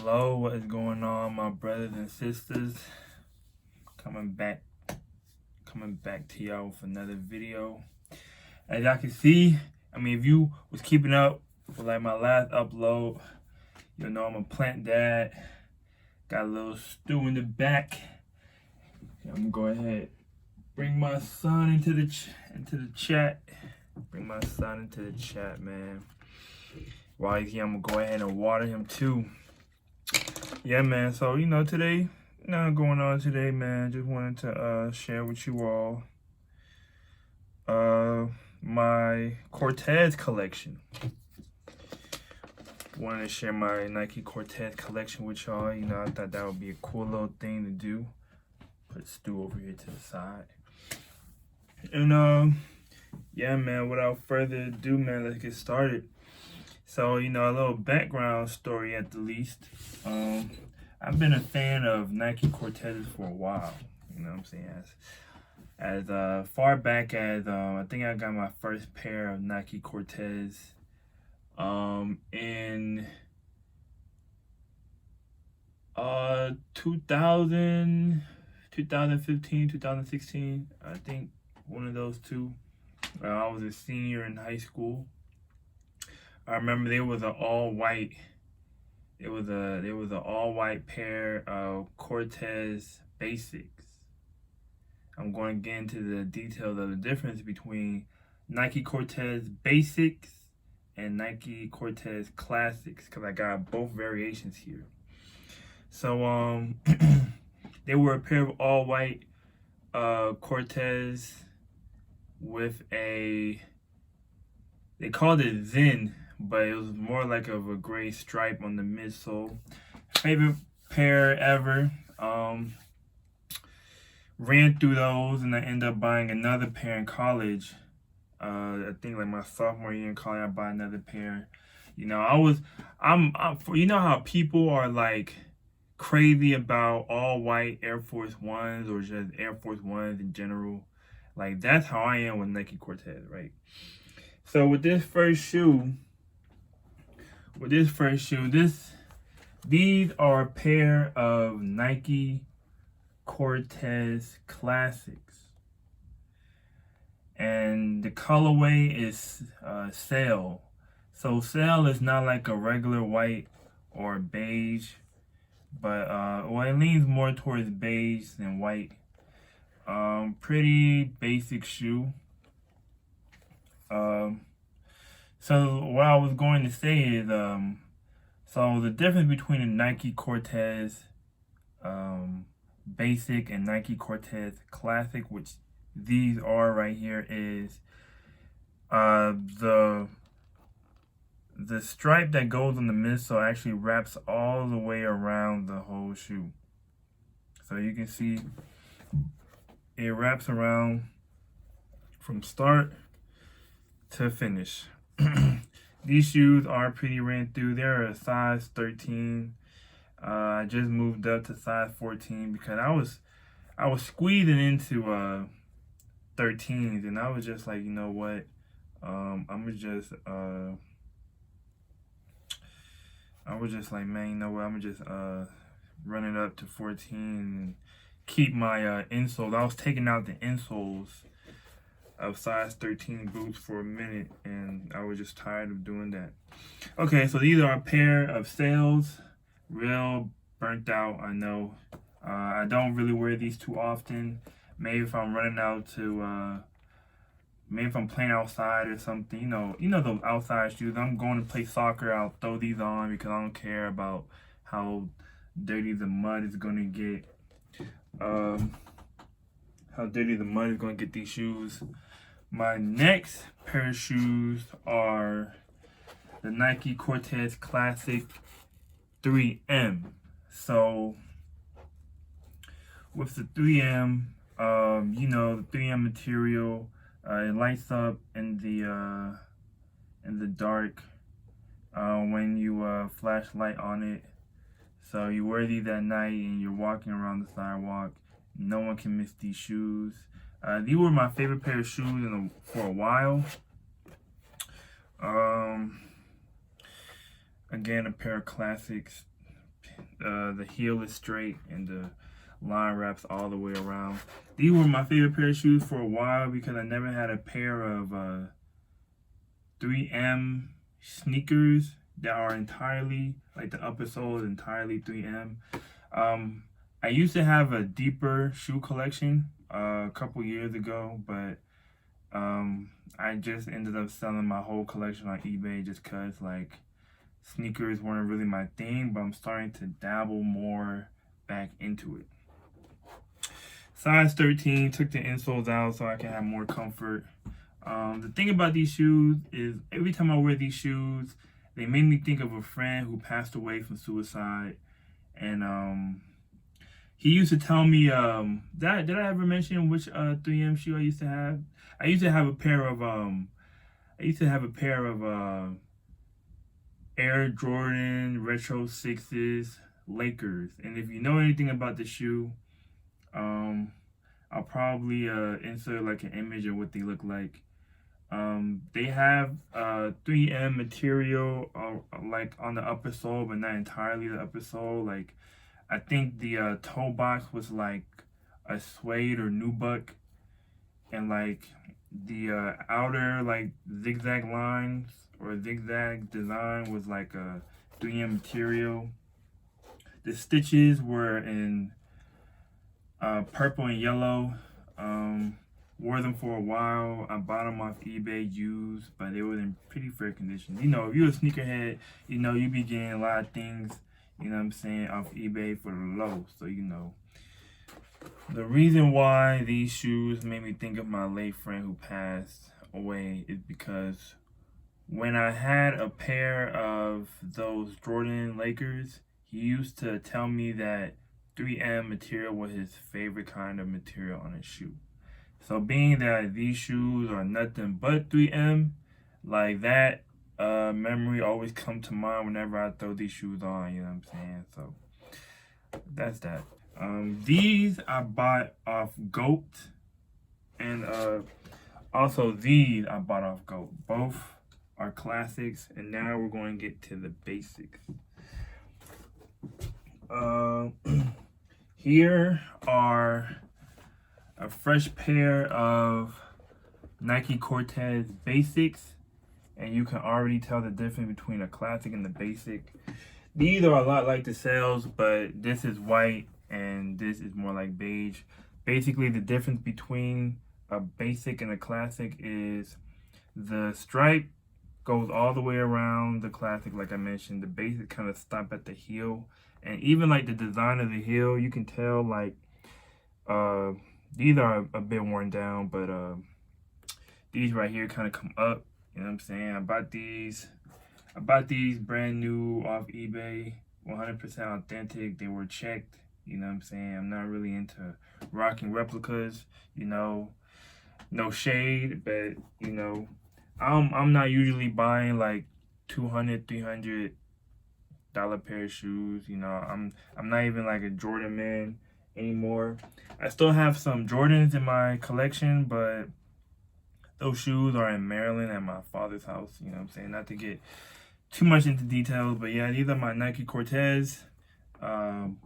Hello, what is going on, my brothers and sisters? Coming back to y'all with another video. As y'all can see, if you was keeping up with like my last upload, you'll know I'm a plant dad. Got a little stew in the back. I'm gonna go ahead, bring my son into the chat. Bring my son into the chat, man. While he's here, I'm gonna go ahead and water him too. Yeah, man. So today, nothing going on today, man. Just wanted to share with you all my Cortez collection. Wanted to share my Nike Cortez collection with y'all. I thought that would be a cool little thing to do. Put Stu over here to the side. And yeah, man. Without further ado, man, let's get started. So, a little background story at the least. I've been a fan of Nike Cortez for a while. You know what I'm saying? As far back as, I think I got my first pair of Nike Cortez in 2015, 2016. I think one of those two. I was a senior in high school. I remember there was an all-white. There was an all-white pair of Cortez Basics. I'm going to get into the details of the difference between Nike Cortez Basics and Nike Cortez Classics, because I got both variations here. So they were a pair of all-white Cortez with a, they called it Zen, but it was more like of a gray stripe on the midsole. Favorite pair ever. Ran through those and I ended up buying another pair in college. I think like my sophomore year in college, I bought another pair. I'm you know how people are like crazy about all white Air Force Ones or just Air Force Ones in general. Like that's how I am with Nike Cortez, right? So with this first shoe, these are a pair of Nike Cortez Classics. And the colorway is sail. So sail is not like a regular white or beige, but it leans more towards beige than white. Pretty basic shoe. So what I was going to say is, so the difference between a Nike Cortez Basic and Nike Cortez Classic, which these are right here, is the stripe that goes on the midsole actually wraps all the way around the whole shoe. So you can see it wraps around from start to finish. These shoes are pretty ran through. They're a size 13. I just moved up to size 14 because I was squeezing into 13s, and I was just like, you know what? I was just like, man, you know what? I'm gonna just run it up to 14 and keep my insoles. I was taking out the insoles of size 13 boots for a minute, and I was just tired of doing that. Okay, so these are a pair of sails. Real burnt out, I know. I don't really wear these too often. Maybe if I'm running out to, maybe if I'm playing outside or something, you know those outside shoes. I'm going to play soccer, I'll throw these on because I don't care about how dirty the mud is going to get. How dirty the mud is going to get these shoes. My next pair of shoes are the Nike Cortez Classic 3M. So with the 3M, the 3M material, it lights up in the dark when you flash light on it. So you wear these at night and you're walking around the sidewalk. No one can miss these shoes. These were my favorite pair of shoes for a while. Again, a pair of classics. The heel is straight and the line wraps all the way around. These were my favorite pair of shoes for a while because I never had a pair of 3M sneakers that are entirely, like the upper sole is entirely 3M. I used to have a deeper shoe collection a couple years ago, but I just ended up selling my whole collection on eBay just because like sneakers weren't really my thing, but I'm starting to dabble more back into it. Size 13, took the insoles out so I can have more comfort. The thing about these shoes is every time I wear these shoes, they made me think of a friend who passed away from suicide. And he used to tell me, did I ever mention which 3M shoe I used to have? I used to have a pair of Air Jordan Retro 6s Lakers. And if you know anything about the shoe, I'll probably insert like an image of what they look like. They have 3M material like on the upper sole, but not entirely the upper sole. Like I think the toe box was like a suede or nubuck, and like the outer like zigzag lines or zigzag design was like a 3M material. The stitches were in purple and yellow. Wore them for a while. I bought them off eBay used, but they were in pretty fair condition. You know, if you're a sneakerhead, you know you be getting a lot of things, you know what I'm saying, off eBay for the low. So, you know. The reason why these shoes made me think of my late friend who passed away is because when I had a pair of those Jordan Lakers, he used to tell me that 3M material was his favorite kind of material on his shoe. So being that these shoes are nothing but 3M, like that memory always come to mind whenever I throw these shoes on, you know what I'm saying? So that's that. These I bought off Goat, and also these I bought off Goat. Both are classics, and now we're going to get to the basics. Here are a fresh pair of Nike Cortez basics, and you can already tell the difference between a classic and the basic. These are a lot like the sales, but this is white and this is more like beige. Basically, the difference between a basic and a classic is the stripe goes all the way around the classic. Like I mentioned, the basic kind of stop at the heel, and even like the design of the heel, you can tell like these are a bit worn down, but these right here kind of come up. You know what I'm saying? I bought these brand new off eBay, 100% authentic. They were checked. You know what I'm saying? I'm not really into rocking replicas. You know, no shade, but you know, I'm not usually buying like $200, $300 pair of shoes. You know, I'm not even like a Jordan man anymore. I still have some Jordans in my collection, but those shoes are in Maryland at my father's house. You know what I'm saying? Not to get too much into details, but yeah, these are my Nike Cortez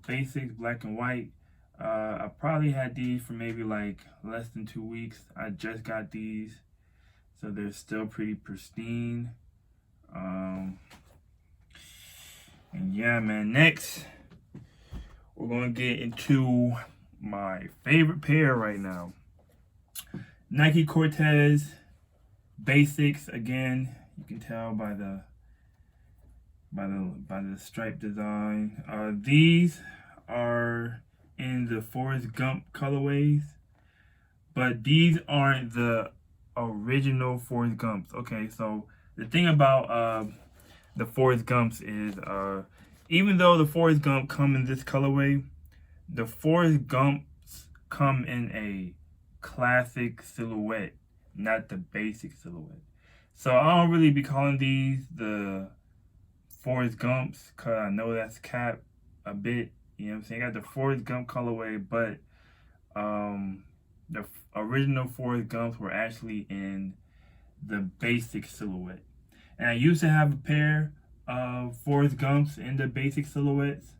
basics, black and white. I probably had these for maybe like less than 2 weeks. I just got these, so they're still pretty pristine. And yeah, man, next we're gonna get into my favorite pair right now. Nike Cortez basics. Again, you can tell by the stripe design. These are in the Forrest Gump colorways, but these aren't the original Forrest Gumps. Okay, so the thing about the Forrest Gumps is even though the Forrest Gump come in this colorway, the Forrest Gumps come in a classic silhouette, not the basic silhouette. So I don't really be calling these the Forrest Gumps because I know that's cap a bit. You know what I'm saying? I got the Forrest Gump colorway, but the original Forrest Gumps were actually in the basic silhouette. And I used to have a pair of Forrest Gumps in the basic silhouettes,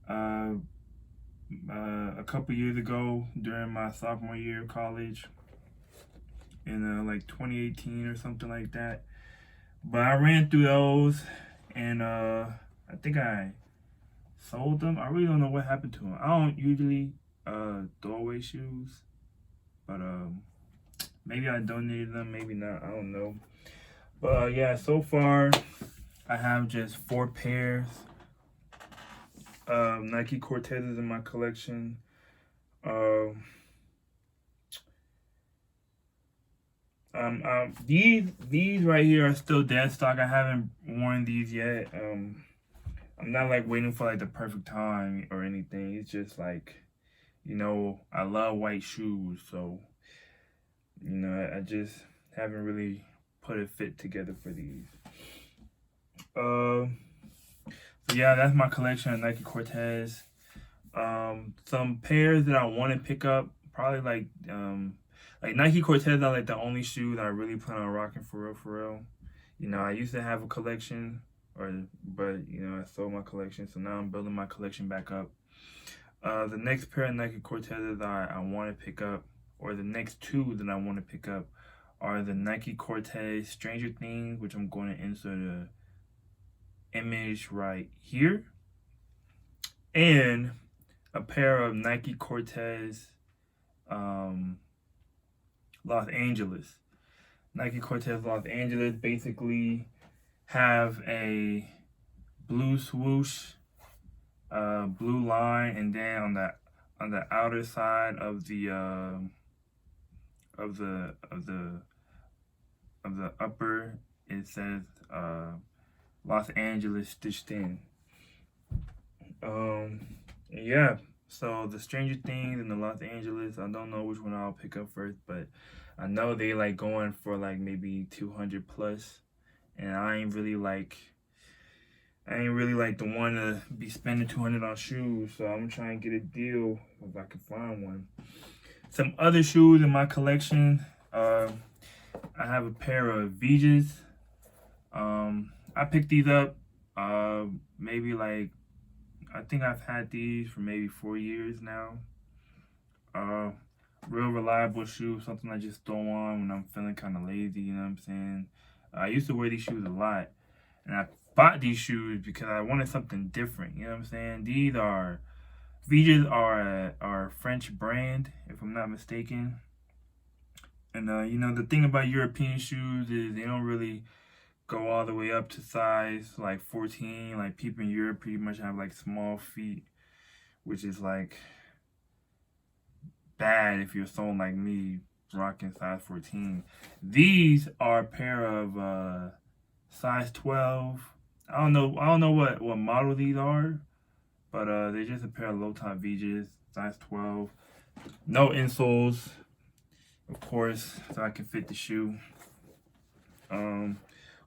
a couple years ago during my sophomore year of college in like 2018 or something like that. But I ran through those and I think I sold them. I really don't know what happened to them. I don't usually throw away shoes, but maybe I donated them, maybe not. I don't know. But yeah, so far I have just 4 pairs of Nike Cortezes in my collection. These right here are still dead stock. I haven't worn these yet. I'm not like waiting for like the perfect time or anything. It's just like, you know, I love white shoes, so you know, I just haven't really put a fit together for these. So yeah, that's my collection of Nike Cortez. Some pairs that I want to pick up, probably like Nike Cortez are like the only shoe that I really plan on rocking for real, for real. You know, I used to have a collection, but you know, I sold my collection, so now I'm building my collection back up. The next pair of Nike Cortezes I want to pick up, or the next 2 that I want to pick up, are the Nike Cortez Stranger Things, which I'm going to insert a image right here, and a pair of Nike Cortez Los Angeles. Nike Cortez Los Angeles basically have a blue swoosh, blue line, and then on the outer side of the upper, it says Los Angeles stitched in. Yeah, so the Stranger Things and the Los Angeles, I don't know which one I'll pick up first, but I know they like going for like maybe 200 plus, and I ain't really like the one to be spending 200 on shoes, so I'm trying to get a deal if I can find one. Some other shoes in my collection, I have a pair of Vijas. I picked these up maybe like, I think I've had these for maybe 4 years now. Real reliable shoe, something I just throw on when I'm feeling kind of lazy, you know what I'm saying? I used to wear these shoes a lot, and I bought these shoes because I wanted something different, you know what I'm saying? Vijas are a French brand, if I'm not mistaken. And you know, the thing about European shoes is they don't really go all the way up to size like 14. Like people in Europe pretty much have like small feet, which is like bad if you're someone like me rocking size 14. These are a pair of size 12. I don't know what model these are, but they're just a pair of low top Vijas, size 12. No insoles, of course, so I can fit the shoe.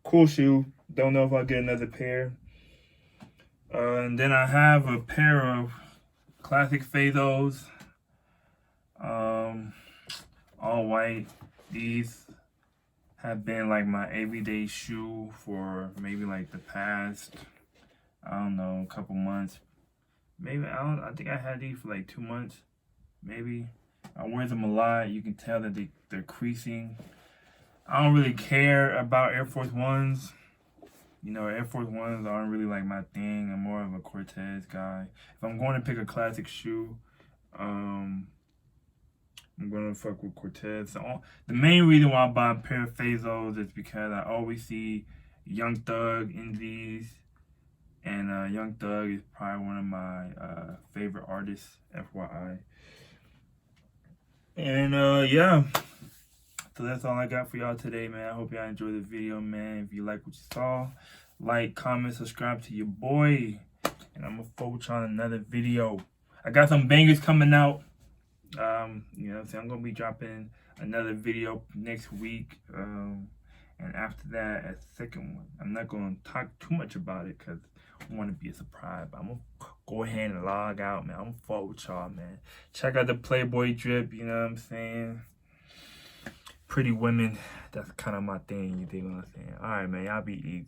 Cool shoe. Don't know if I'll get another pair. And then I have a pair of classic Fazos. All white. These have been like my everyday shoe for maybe like the past, I don't know, a couple months. Maybe I think I had these for like 2 months, maybe. I wear them a lot. You can tell that they're creasing. I don't really care about Air Force Ones. You know, Air Force Ones aren't really like my thing. I'm more of a Cortez guy. If I'm going to pick a classic shoe, I'm going to fuck with Cortez. So the main reason why I buy a pair of Fazos is because I always see Young Thug in these. And Young Thug is probably one of my favorite artists, FYI. And yeah. So that's all I got for y'all today, man. I hope y'all enjoyed the video, man. If you like what you saw, like, comment, subscribe to your boy. And I'm going to focus on another video. I got some bangers coming out. You know what I'm saying? I'm going to be dropping another video next week. And after that, a second one. I'm not going to talk too much about it because I want to be a surprise. But I'm going to go ahead and log out, man. I'm going to fuck with y'all, man. Check out the Playboy drip, you know what I'm saying? Pretty women, that's kind of my thing, you dig what I'm saying? All right, man, y'all be easy.